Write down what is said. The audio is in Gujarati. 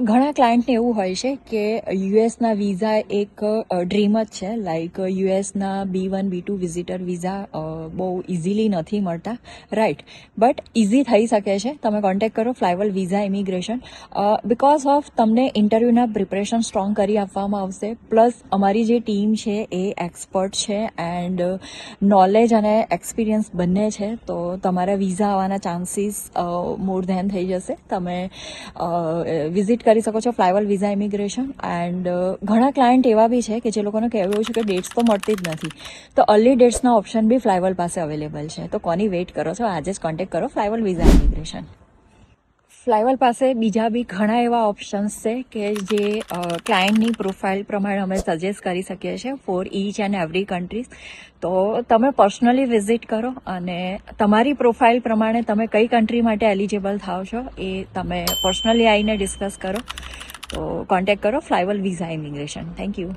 ઘણા ક્લાયન્ટને એવું હોય છે કે યુએસના વિઝા એક ડ્રીમ જ છે. લાઈક યુએસના B1 B2 વિઝિટર વિઝા બહુ ઇઝીલી નથી મળતા, રાઈટ? બટ ઇઝી થઈ શકે છે. તમે કોન્ટેક્ટ કરો ફ્લાયવલ વિઝા ઇમિગ્રેશન. બિકોઝ ઓફ તમને ઇન્ટરવ્યૂના પ્રિપરેશન સ્ટ્રોંગ કરી આપવામાં આવશે. પ્લસ અમારી જે ટીમ છે એ એક્સપર્ટ છે એન્ડ નોલેજ અને એક્સપિરિયન્સ બંને છે, તો તમારા વિઝા આવવાના ચાન્સીસ મોર ધેન થઈ જશે. તમે વિઝિટ કરી શકો છો ફ્લાયવલ વિઝા ઇમિગ્રેશન. એન્ડ ઘણા ક્લાયન્ટ એવા બી છે કે જે લોકોને કહેવું છે કે ડેટ્સ તો મળતી જ નથી, તો અર્લી ડેટ્સના ઓપ્શન બી ફ્લાયવલ પાસે અવેલેબલ છે. તો કોની વેઇટ કરો છો? આજે જ કોન્ટેક્ટ કરો ફ્લાયવલ વિઝા ઇમિગ્રેશન. ફ્લાયવલ પાસે બીજા બી ઘણા એવા ઓપ્શન્સ છે કે જે ક્લાયન્ટની પ્રોફાઇલ પ્રમાણે અમે સજેસ્ટ કરી શકીએ છીએ for each and every countries. તો તમે પર્સનલી વિઝિટ કરો અને તમારી પ્રોફાઇલ પ્રમાણે તમે કઈ કન્ટ્રી માટે એલિજિબલ થાવ છો એ તમે પર્સનલી આવીને ડિસ્કસ કરો. તો કોન્ટેક્ટ કરો ફ્લાયવલ વિઝા ઇમિગ્રેશન. Thank you.